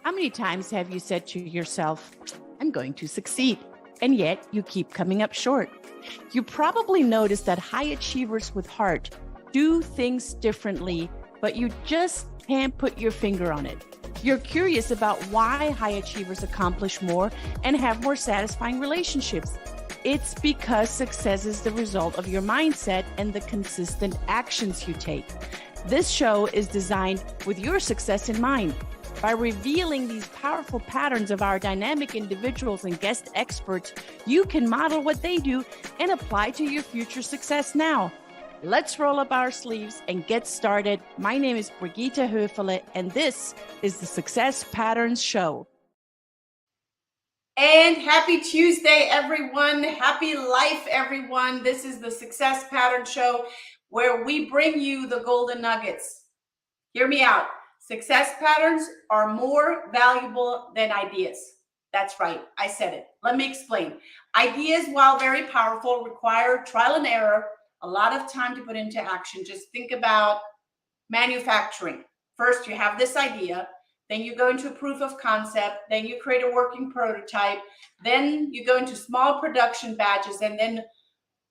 How many times have you said to yourself, I'm going to succeed, and yet you keep coming up short? You probably noticed that high achievers with heart do things differently, but you just can't put your finger on it. You're curious about why high achievers accomplish more and have more satisfying relationships. It's because success is the result of your mindset and the consistent actions you take. This show is designed with your success in mind. By revealing these powerful patterns of our dynamic individuals and guest experts, you can model what they do and apply to your future success now. Let's roll up our sleeves and get started. My name is Brigitte Höfele, and this is the Success Patterns Show. And happy Tuesday, everyone. Happy life, everyone. This is the Success Pattern Show, where we bring you the golden nuggets. Hear me out. Success patterns are more valuable than ideas. That's right. I said it. Let me explain. Ideas, while very powerful, require trial and error, a lot of time to put into action. Just think about manufacturing. First, you have this idea. Then you go into a proof of concept. Then you create a working prototype. Then you go into small production batches. And then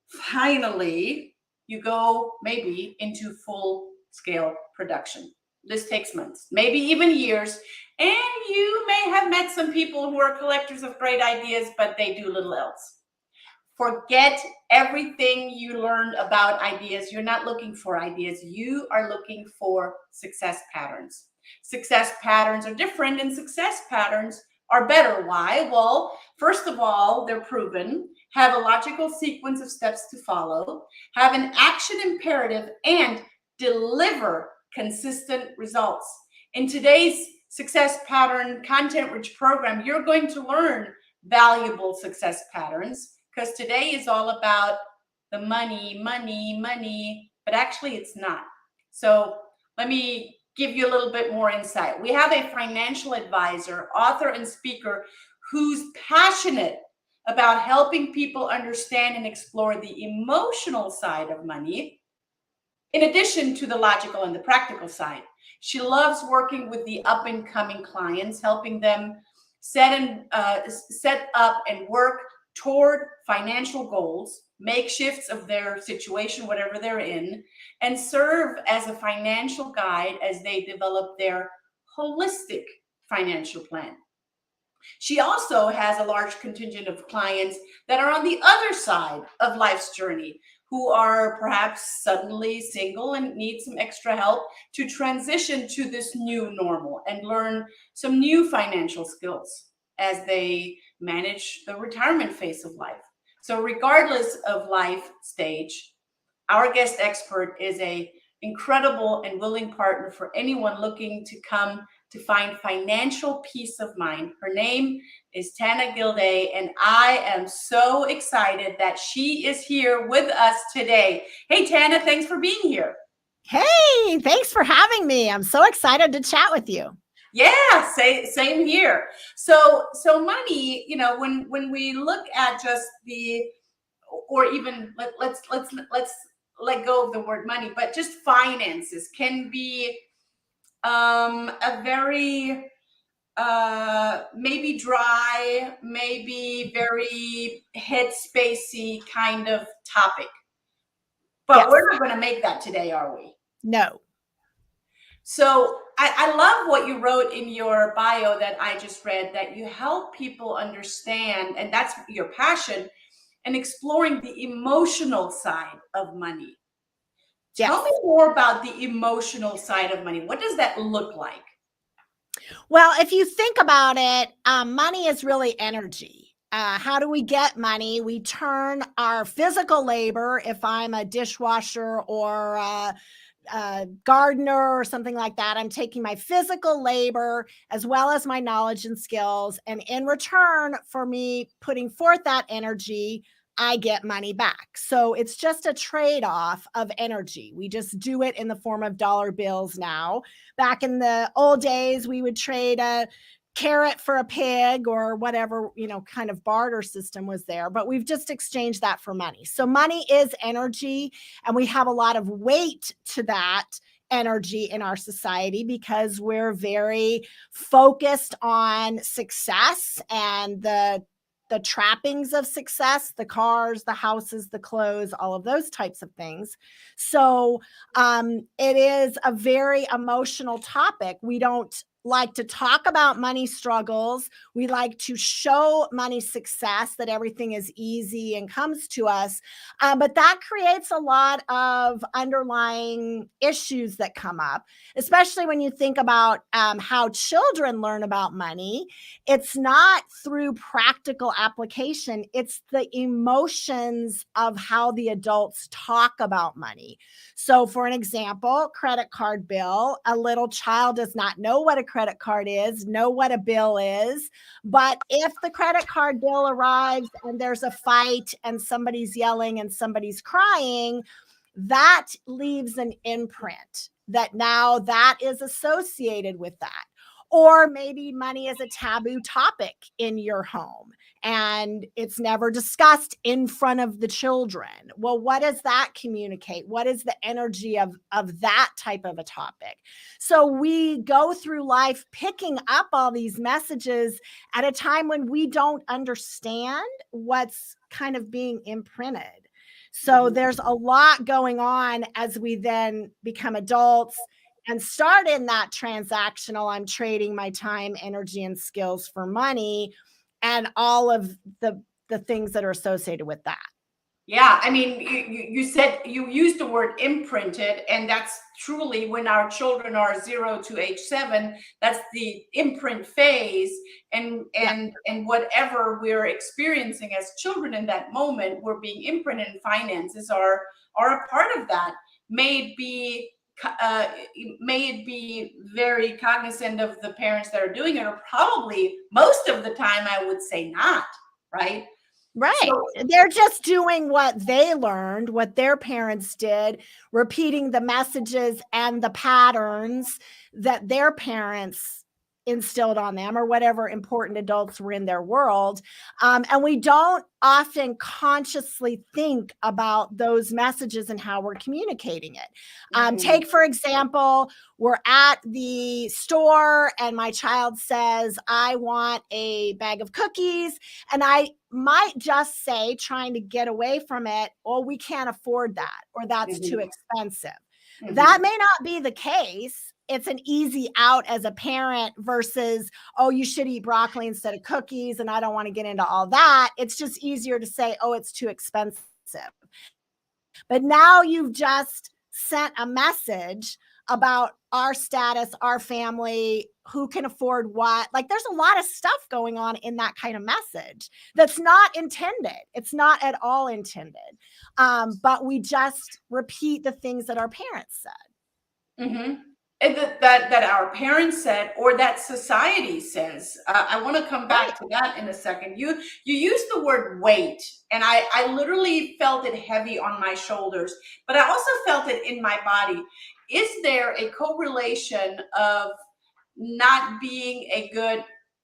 finally, you go maybe into full-scale production. This takes months, maybe even years. And you may have met some people who are collectors of great ideas, but they do little else. Forget everything you learned about ideas. You're not looking for ideas. You are looking for success patterns. Success patterns are different, and success patterns are better. Why? Well, first of all, they're proven, have a logical sequence of steps to follow, have an action imperative, and deliver consistent results. In today's success pattern content-rich program, you're going to learn valuable success patterns, because today is all about the money, but actually it's not. So let me give you a little bit more insight. We have a financial advisor, author, and speaker who's passionate about helping people understand and explore the emotional side of money, in addition to the logical and the practical side. She loves working with the up-and-coming clients, helping them set up and work toward financial goals, make shifts of their situation, whatever they're in, and serve as a financial guide as they develop their holistic financial plan. She also has a large contingent of clients that are on the other side of life's journey, who are perhaps suddenly single and need some extra help to transition to this new normal and learn some new financial skills as they manage the retirement phase of life. So regardless of life stage, our guest expert is an incredible and willing partner for anyone looking to come to find financial peace of mind. Her name is Tana Gild, and I am so excited that she is here with us today. Hey, Tana, thanks for being here. Hey, thanks for having me. I'm so excited to chat with you. Yeah, same here. So money, when we look at just or even let's let go of the word money, but just finances can be a very maybe dry, maybe very headspacey kind of topic. But yes, we're not going to make that today, are we? No. So I love what you wrote in your bio that I just read, that you help people understand, and that's your passion, and exploring the emotional side of money. Yes. Tell me more about the emotional side of money. What does that look like? Well, if you think about it, money is really energy. How do we get money? We turn our physical labor, if I'm a dishwasher or a gardener or something like that, I'm taking my physical labor as well as my knowledge and skills. And in return for me putting forth that energy, I get money back. So it's just a trade-off of energy. We just do it in the form of dollar bills now. Back in the old days, we would trade a carrot for a pig or whatever, kind of barter system was there, but we've just exchanged that for money. So money is energy, and we have a lot of weight to that energy in our society because we're very focused on success and the trappings of success, the cars, the houses, the clothes, all of those types of things. So it is a very emotional topic. We don't like to talk about money struggles. We like to show money success, that everything is easy and comes to us. But that creates a lot of underlying issues that come up, especially when you think about how children learn about money. It's not through practical application. It's the emotions of how the adults talk about money. So for an example, credit card bill, a little child does not know what a credit card is, know what a bill is. But if the credit card bill arrives and there's a fight and somebody's yelling and somebody's crying, that leaves an imprint that now that is associated with that. Or maybe money is a taboo topic in your home and it's never discussed in front of the children. Well, what does that communicate? What is the energy of that type of a topic? So we go through life picking up all these messages at a time when we don't understand what's kind of being imprinted. So there's a lot going on as we then become adults and start in that transactional, I'm trading my time, energy, and skills for money, and all of the things that are associated with that. Yeah, I mean, you said, you used the word imprinted, and that's truly when our children are 0 to age 7. That's the imprint phase, and whatever we're experiencing as children in that moment, we're being imprinted, and finances are a part of that. May it be very cognizant of the parents that are doing it, or probably most of the time, I would say not, right? Right. So, they're just doing what they learned, what their parents did, repeating the messages and the patterns that their parents instilled on them, or whatever important adults were in their world. And we don't often consciously think about those messages and how we're communicating it. Take, for example, we're at the store and my child says, I want a bag of cookies. And I might just say, trying to get away from it, oh, we can't afford that, or that's too expensive. That may not be the case. It's an easy out as a parent versus, oh, you should eat broccoli instead of cookies. And I don't want to get into all that. It's just easier to say, oh, it's too expensive. But now you've just sent a message about our status, our family, who can afford what. Like, there's a lot of stuff going on in that kind of message that's not intended. It's not at all intended. But we just repeat the things that our parents said. And that our parents said, or that society says. I want to come back to that in a second. You used the word weight, and I literally felt it heavy on my shoulders, but I also felt it in my body. Is there a correlation of not being a good,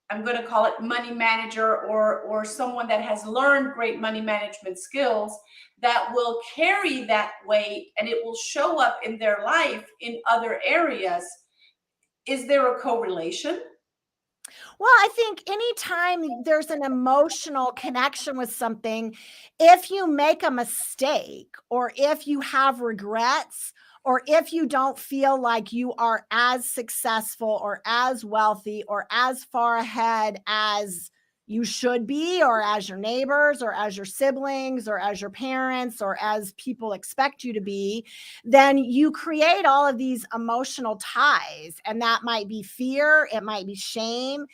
I'm going to call it money manager, or someone that has learned great money management skills, that will carry that weight and it will show up in their life in other areas? Is there a correlation? Well, I think anytime there's an emotional connection with something, if you make a mistake, or if you have regrets, or if you don't feel like you are as successful or as wealthy or as far ahead as you should be, or as your neighbors, or as your siblings, or as your parents, or as people expect you to be, then you create all of these emotional ties. And that might be fear, it might be shame,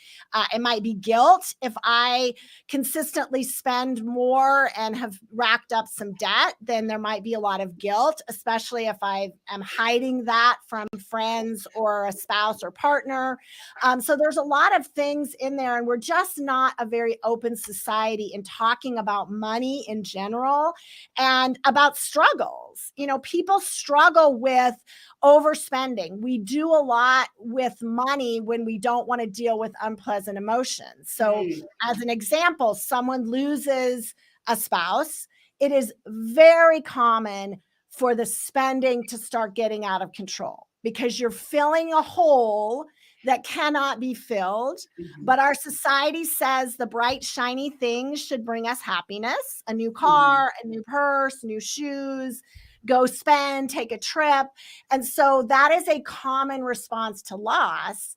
it might be guilt. If I consistently spend more and have racked up some debt, then there might be a lot of guilt, especially if I am hiding that from friends or a spouse or partner. So there's a lot of things in there, and we're just not a very open society in talking about money in general and about struggles. You know, people struggle with overspending. We do a lot with money when we don't want to deal with unpleasant emotions. So as an example, someone loses a spouse. It is very common for the spending to start getting out of control, because you're filling a hole that cannot be filled. But our society says the bright, shiny things should bring us happiness, a new car, a new purse, new shoes, go spend, take a trip. And so that is a common response to loss,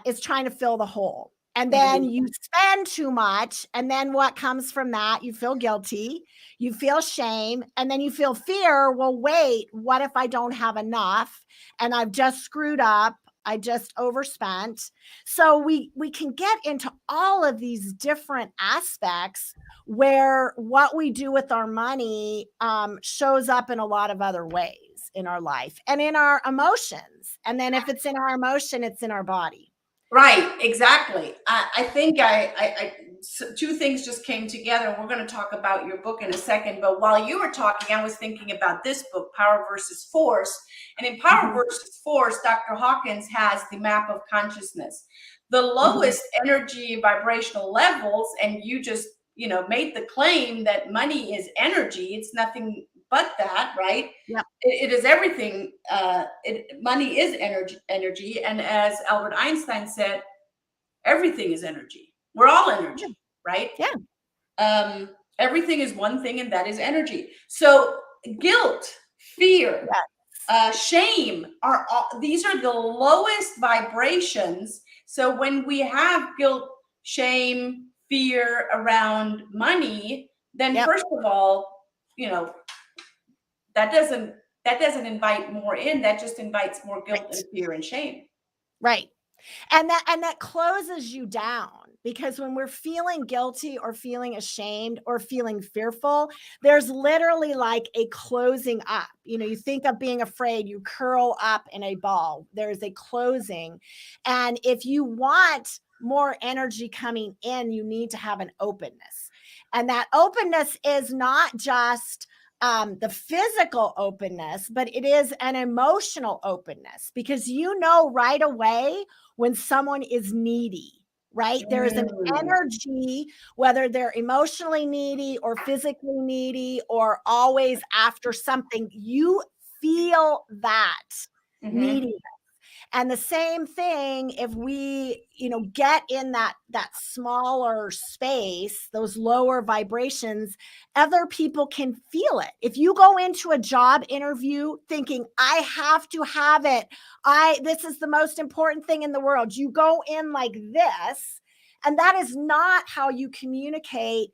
is trying to fill the hole. And then you spend too much. And then what comes from that? You feel guilty, you feel shame, and then you feel fear. Well, wait, what if I don't have enough and I've just screwed up? I just overspent. So we can get into all of these different aspects where what we do with our money shows up in a lot of other ways in our life and in our emotions. And then if it's in our emotion, it's in our body. Right, exactly. I think two things just came together, and we're going to talk about your book in a second. But while you were talking, I was thinking about this book, Power versus Force. And in Power versus Force, Dr. Hawkins has the map of consciousness, the lowest energy vibrational levels. And you just, made the claim that money is energy. It's nothing but that, right? Yeah. It is everything. Money is energy. And as Albert Einstein said, everything is energy. We're all energy, right? Yeah. Everything is one thing, and that is energy. So guilt, fear, shame these are the lowest vibrations. So when we have guilt, shame, fear around money, then first of all, that doesn't invite more in. That just invites more guilt and fear and shame. Right. And that closes you down, because when we're feeling guilty or feeling ashamed or feeling fearful, there's literally like a closing up. You think of being afraid, you curl up in a ball. There's a closing. And if you want more energy coming in, you need to have an openness. And that openness is not just the physical openness, but it is an emotional openness, because right away when someone is needy, right? There is an energy, whether they're emotionally needy or physically needy or always after something, you feel that neediness. And the same thing, if we, get in that smaller space, those lower vibrations, other people can feel it. If you go into a job interview thinking, I have to have it, this is the most important thing in the world, you go in like this, and that is not how you communicate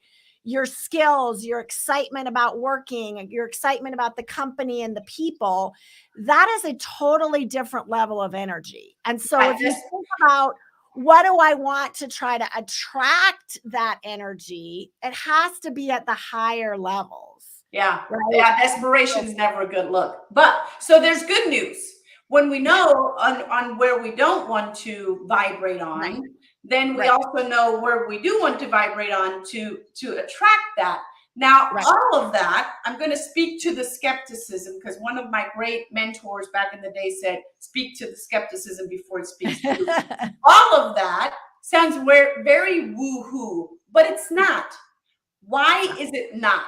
your skills, your excitement about working, your excitement about the company and the people. That is a totally different level of energy. And so if you think about, what do I want to try to attract that energy, it has to be at the higher levels. Yeah. Right? Yeah. Desperation is never a good look. But so there's good news. When we know on where we don't want to vibrate on, then we also know where we do want to vibrate on to attract that. Now, all of that, I'm going to speak to the skepticism, because one of my great mentors back in the day said, speak to the skepticism before it speaks to you. All of that sounds very woo-hoo, but it's not. Why is it not?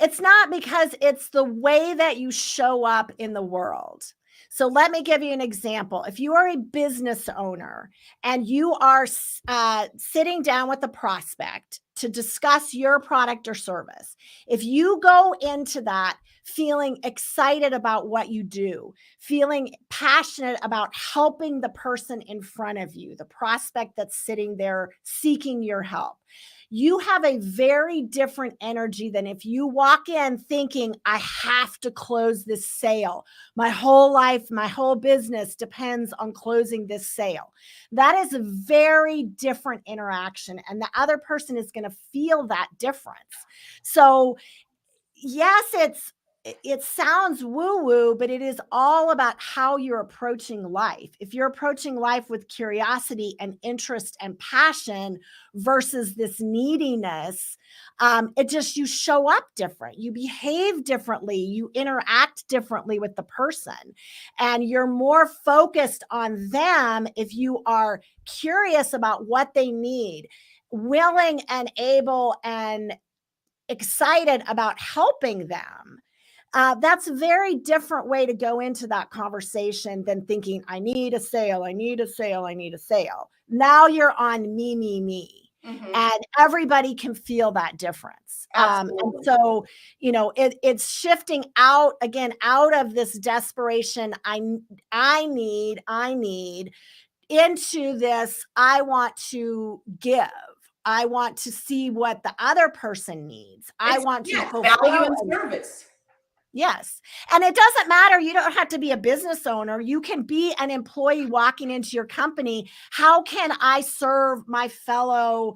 It's not, because it's the way that you show up in the world. So let me give you an example. If you are a business owner and you are sitting down with a prospect to discuss your product or service, if you go into that feeling excited about what you do, feeling passionate about helping the person in front of you, the prospect that's sitting there seeking your help, you have a very different energy than if you walk in thinking, I have to close this sale. My whole life, my whole business depends on closing this sale. That is a very different interaction, and the other person is going to feel that difference. So yes, it sounds woo-woo, but it is all about how you're approaching life. If you're approaching life with curiosity and interest and passion versus this neediness, you show up different, you behave differently, you interact differently with the person, and you're more focused on them if you are curious about what they need, willing and able and excited about helping them. That's a very different way to go into that conversation than thinking, I need a sale, I need a sale, I need a sale. Now you're on me, me, me. Mm-hmm. And everybody can feel that difference. And so, it's shifting out again, out of this desperation. I need into this. I want to give. I want to see what the other person needs. I want to value and service. Yes. And it doesn't matter. You don't have to be a business owner. You can be an employee walking into your company. How can I serve my fellow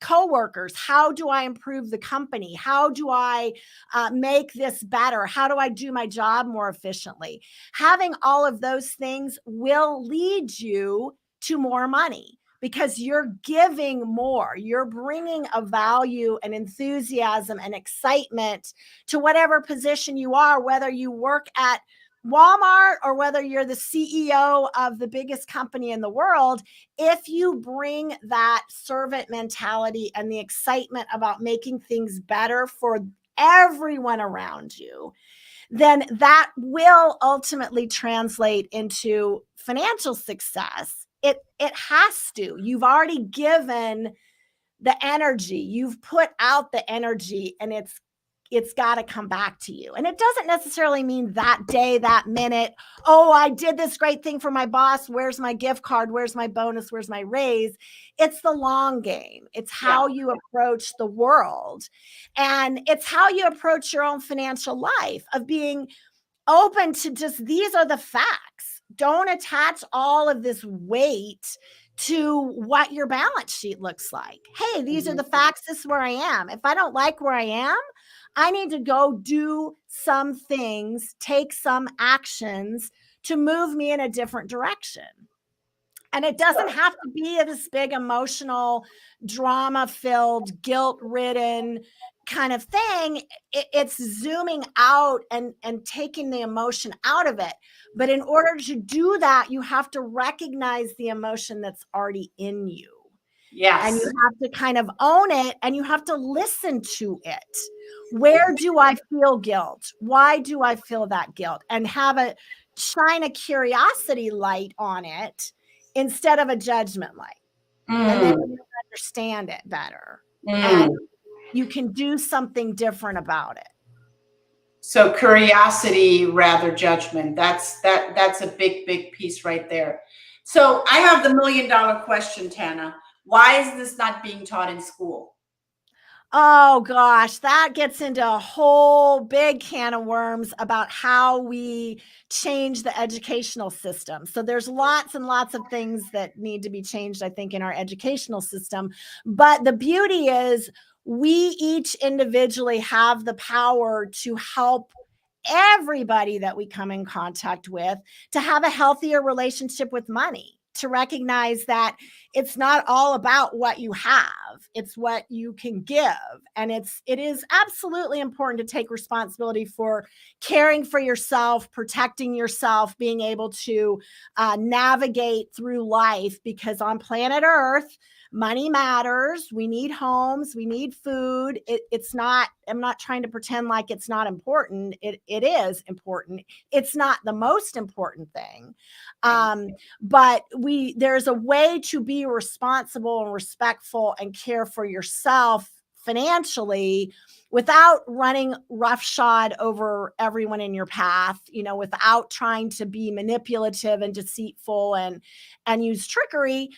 coworkers? How do I improve the company? How do I make this better? How do I do my job more efficiently? Having all of those things will lead you to more money, because you're giving more. You're bringing a value and enthusiasm and excitement to whatever position you are, whether you work at Walmart or whether you're the CEO of the biggest company in the world. If you bring that servant mentality and the excitement about making things better for everyone around you, then that will ultimately translate into financial success. It has to. You've already given the energy. You've put out the energy, and it's got to come back to you. And it doesn't necessarily mean that day, that minute, oh, I did this great thing for my boss. Where's my gift card? Where's my bonus? Where's my raise? It's the long game. It's how you approach the world. And it's how you approach your own financial life, of being open to just, these are the facts. Don't attach all of this weight to what your balance sheet looks like. Hey, these are the facts. This is where I am. If I don't like where I am, I need to go do some things, take some actions to move me in a different direction. And it doesn't have to be this big emotional, drama-filled, guilt-ridden kind of thing. It's zooming out and taking the emotion out of it. But in order to do that, you have to recognize the emotion that's already in you. Yes. And you have to kind of own it, and you have to listen to it. Where do I feel guilt? Why do I feel that guilt? And shine a curiosity light on it instead of a judgment light. And then you understand it better. And you can do something different about it. So curiosity rather judgment. That's a big piece right there. So I have the $1 million question, Tana. Why is this not being taught in school? Oh gosh, that gets into a whole big can of worms about how we change the educational system. So there's lots and lots of things that need to be changed, I think, in our educational system. But the beauty is, we each individually have the power to help everybody that we come in contact with to have a healthier relationship with money, to recognize that it's not all about what you have, it's what you can give. And it is absolutely important to take responsibility for caring for yourself, protecting yourself, being able to navigate through life, because on planet Earth, money matters. We need homes. We need food. I'm not trying to pretend like it's not important. It is important. It's not the most important thing. But there's a way to be responsible and respectful and care for yourself financially without running roughshod over everyone in your path, without trying to be manipulative and deceitful and use trickery.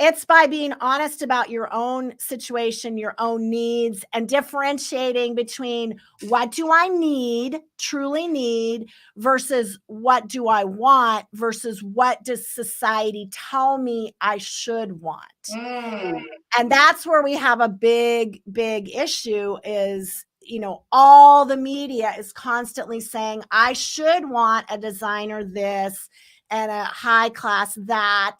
It's by being honest about your own situation, your own needs, and differentiating between what do I need, truly need, versus what do I want, versus what does society tell me I should want. And that's where we have a big issue is, all the media is constantly saying, I should want a designer this and a high class that.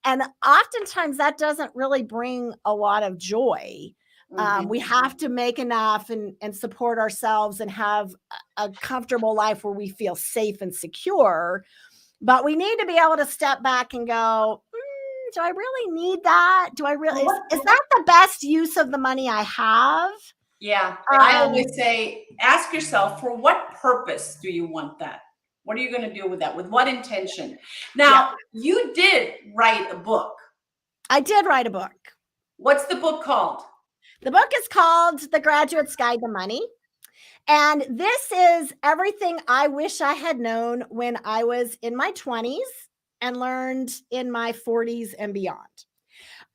And oftentimes that doesn't really bring a lot of joy. We have to make enough and support ourselves and have a comfortable life where we feel safe and secure. But we need to be able to step back and go, do I really need that? Do I really, is that the best use of the money I have? Yeah. I always say, ask yourself, for what purpose do you want that? What are you going to do with that? With what intention? Now, you did write a book. I did write a book. What's the book called? The book is called The Graduate's Guide to Money. And this is everything I wish I had known when I was in my 20s and learned in my 40s and beyond.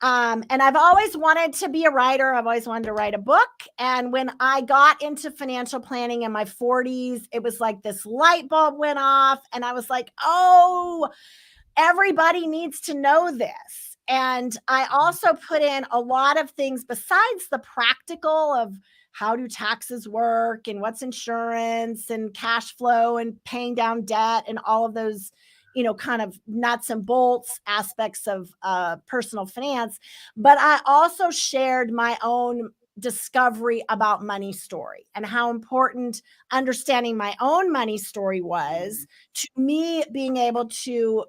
And I've always wanted to be a writer. I've always wanted to write a book. And when I got into financial planning in my 40s, it was like this light bulb went off. And I was like, oh, everybody needs to know this. And I also put in a lot of things besides the practical of how do taxes work and what's insurance and cash flow and paying down debt and all of those, kind of nuts and bolts aspects of personal finance. But I also shared my own discovery about money story and how important understanding my own money story was to me being able to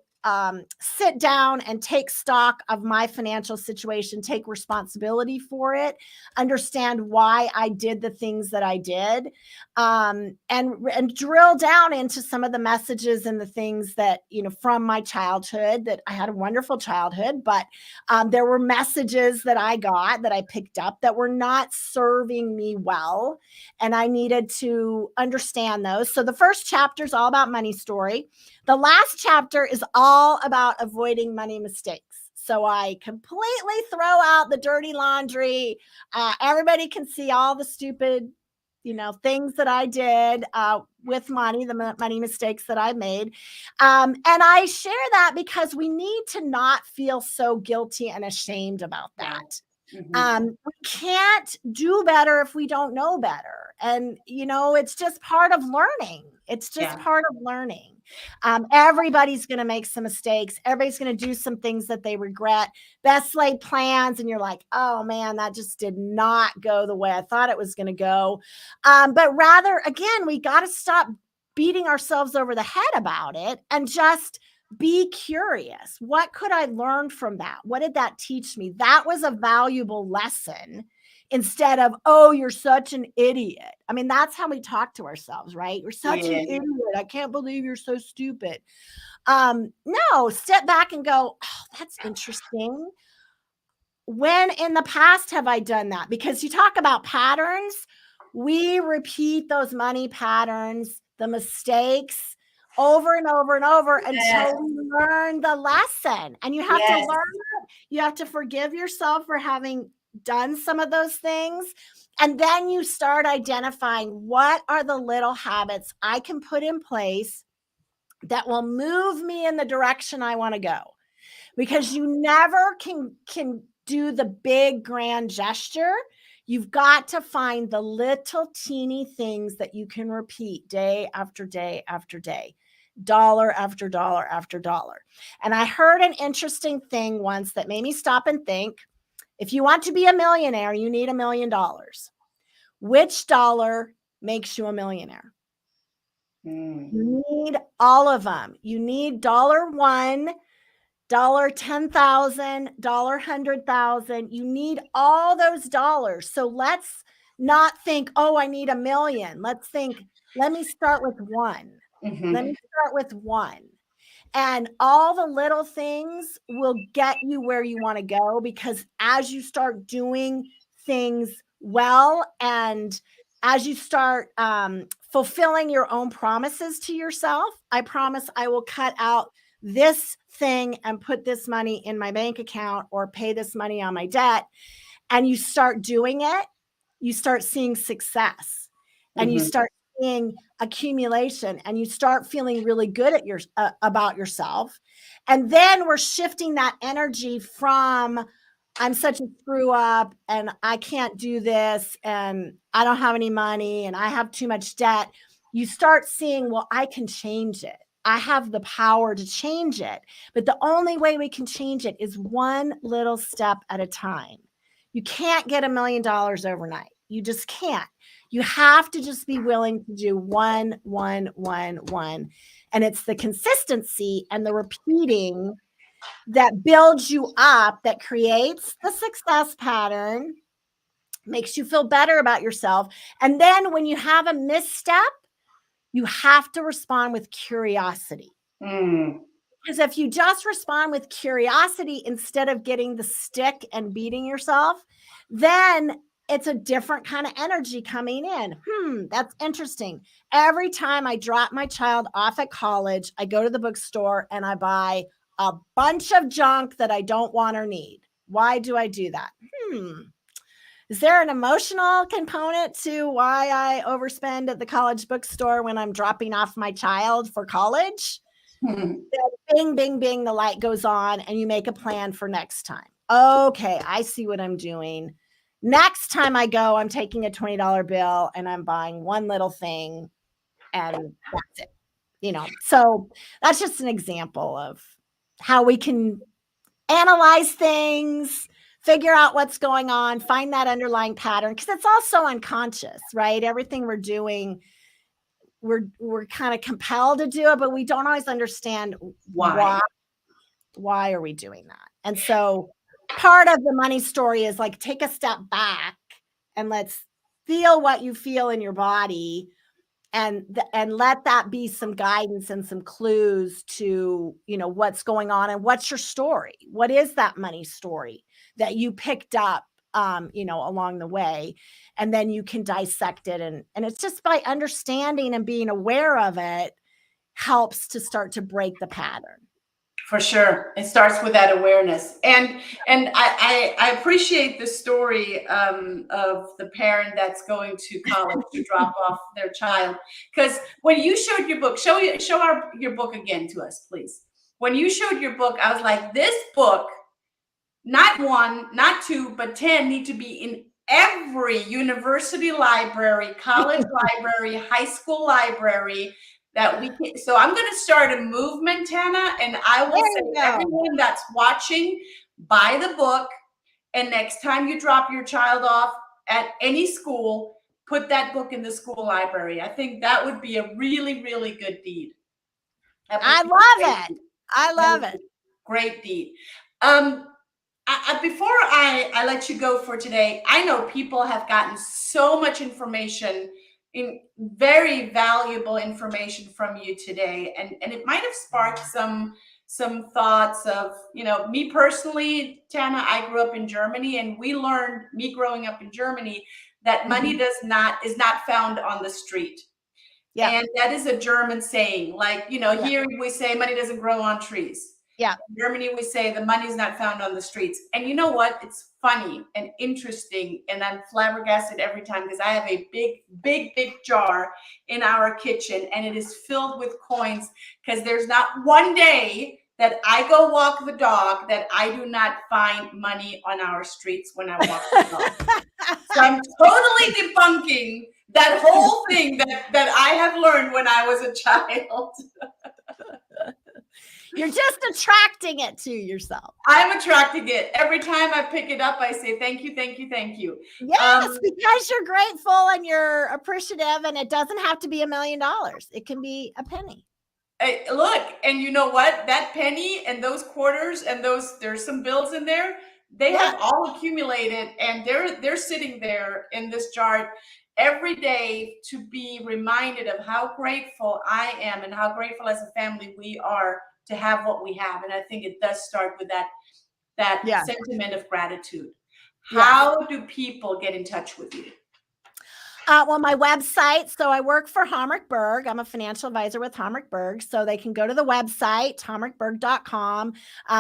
sit down and take stock of my financial situation, take responsibility for it, understand why I did the things that I did, and drill down into some of the messages and the things that, from my childhood, that I had a wonderful childhood, but there were messages that I got that I picked up that were not serving me well. And I needed to understand those. So the first chapter is all about money story. The last chapter is all about avoiding money mistakes. So I completely throw out the dirty laundry. Everybody can see all the stupid, things that I did with money, the money mistakes that I made. And I share that because we need to not feel so guilty and ashamed about that. We can't do better if we don't know better. And, it's just part of learning. It's just part of learning. Everybody's going to make some mistakes. Everybody's going to do some things that they regret. Best laid plans. And you're like, oh man, that just did not go the way I thought it was going to go. But rather, again, we got to stop beating ourselves over the head about it and just be curious. What could I learn from that? What did that teach me? That was a valuable lesson instead of, oh, you're such an idiot. I mean, that's how we talk to ourselves, right? You're such an idiot. I can't believe you're so stupid. No, step back and go, oh, that's interesting. When in the past have I done that? Because you talk about patterns, we repeat those money patterns, the mistakes over and over and over until we learn the lesson. And you have to learn it. You have to forgive yourself for having done some of those things. And then you start identifying what are the little habits I can put in place that will move me in the direction I want to go. Because you never can do the big grand gesture. You've got to find the little teeny things that you can repeat day after day after day, dollar after dollar after dollar. And I heard an interesting thing once that made me stop and think. If you want to be a millionaire, you need $1 million. Which dollar makes you a millionaire? You need all of them. You need $1, $10,000, $100,000. You need all those dollars. So let's not think, oh, I need $1 million. Let's think, let me start with one. Let me start with one. And all the little things will get you where you want to go, because as you start doing things well and as you start fulfilling your own promises to yourself, I promise I will cut out this thing and put this money in my bank account or pay this money on my debt. And you start doing it, you start seeing success and you start seeing accumulation and you start feeling really good at about yourself. And then we're shifting that energy from I'm such a screw up and I can't do this and I don't have any money and I have too much debt. You start seeing, well, I can change it. I have the power to change it. But the only way we can change it is one little step at a time. You can't get $1 million overnight. You just can't. You have to just be willing to do one. And it's the consistency and the repeating that builds you up, that creates the success pattern makes you feel better about yourself. And then when you have a misstep, you have to respond with curiosity. Because if you just respond with curiosity instead of getting the stick and beating yourself, then it's a different kind of energy coming in. That's interesting. Every time I drop my child off at college, I go to the bookstore and I buy a bunch of junk that I don't want or need. Why do I do that? Is there an emotional component to why I overspend at the college bookstore when I'm dropping off my child for college? Bing, bing, bing, the light goes on and you make a plan for next time. Okay, I see what I'm doing. Next time I go, I'm taking a $20 bill and I'm buying one little thing and that's it. You know, so that's just an example of how we can analyze things, figure out what's going on, find that underlying pattern, because it's also unconscious, right? Everything we're doing, we're kind of compelled to do it, but we don't always understand why are we doing that. And so part of the money story is like, take a step back and let's feel what you feel in your body, and let that be some guidance and some clues to, you know, what's going on and what's your story. What is that money story that you picked up, you know, along the way? And then you can dissect it. And it's just by understanding and being aware of it helps to start to break the pattern. For sure. It starts with that awareness. And I appreciate the story of the parent that's going to college to drop off their child. Because when you showed your book, show your book again to us, please. When you showed your book, I was like, this book, not 1, not 2, but 10 need to be in every university library, college library, high school library. That we can, so I'm going to start a movement, Tana, and I will say everyone that's watching, buy the book, and next time you drop your child off at any school, put that book in the school library. I think that would be a really, really good deed. I love it. I love it. Great deed. Before I let you go for today, I know people have gotten so much information, in very valuable information from you today, and it might have sparked some thoughts of, you know, me personally, Tana, I grew up in Germany, and we learned, me growing up in Germany, that money is not found on the street. Yeah. And that is a German saying. Like, you know, here we say money doesn't grow on trees. Yeah. In Germany, we say the money is not found on the streets. And you know what? It's funny and interesting. And I'm flabbergasted every time because I have a big jar in our kitchen, and it is filled with coins, because there's not one day that I go walk the dog that I do not find money on our streets when I walk the dog. So I'm totally debunking that whole thing that I have learned when I was a child. You're just attracting it to yourself. I'm attracting it. Every time I pick it up, I say, thank you, thank you, thank you. Yes, because you're grateful and you're appreciative, and it doesn't have to be $1 million. It can be a penny. Hey, look, and you know what? That penny and those quarters and there's some bills in there. They have all accumulated, and they're sitting there in this jar every day to be reminded of how grateful I am and how grateful as a family we are to have what we have. And I think it does start with that sentiment of gratitude. How do people get in touch with you? Well, my website. So I work for Hamrick Berg. I'm a financial advisor with Hamrick Berg. So they can go to the website, hamrickberg.com.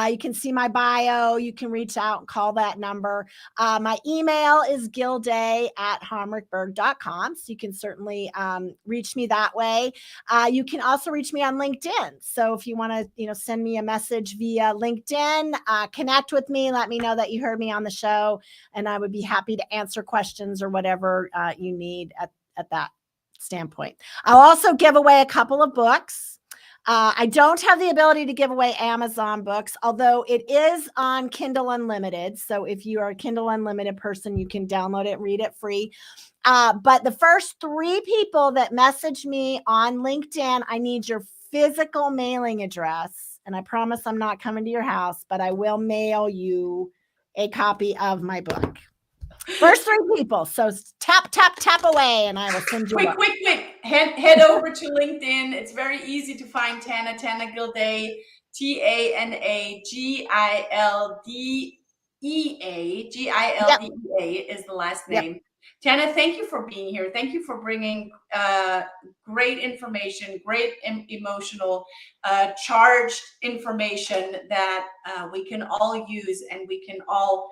You can see my bio. You can reach out and call that number. My email is gildea@hamrickberg.com. So you can certainly reach me that way. You can also reach me on LinkedIn. So if you want to, send me a message via LinkedIn, connect with me, let me know that you heard me on the show, and I would be happy to answer questions or whatever you need at that standpoint. I'll also give away a couple of books. I don't have the ability to give away Amazon books, although it is on Kindle Unlimited. So if you are a Kindle Unlimited person, you can download it, read it free. But the first 3 people that message me on LinkedIn, I need your physical mailing address. And I promise I'm not coming to your house, but I will mail you a copy of my book. First 3 people. So tap, tap, tap away, and I will send you Quick. Head over to LinkedIn. It's very easy to find Tana Gildea, Gildea is the last name. Yep. Tana, thank you for being here. Thank you for bringing great information, great emotional, charged information that we can all use, and we can all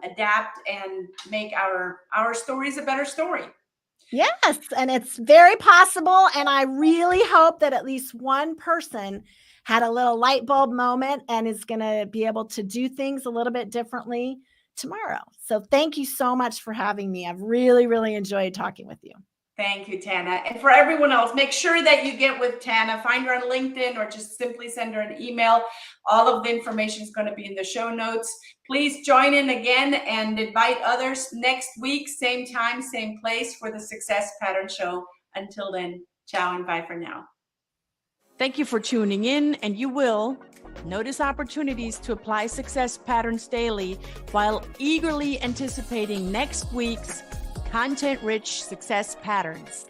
adapt and make our stories a better story. Yes, and it's very possible. And I really hope that at least one person had a little light bulb moment and is going to be able to do things a little bit differently tomorrow. So thank you so much for having me. I've really, really enjoyed talking with you. Thank you, Tana. And for everyone else, make sure that you get with Tana. Find her on LinkedIn or just simply send her an email. All of the information is going to be in the show notes. Please join in again and invite others next week, same time, same place, for the Success Pattern Show. Until then, ciao and bye for now. Thank you for tuning in, and you will notice opportunities to apply success patterns daily while eagerly anticipating next week's content-rich success patterns.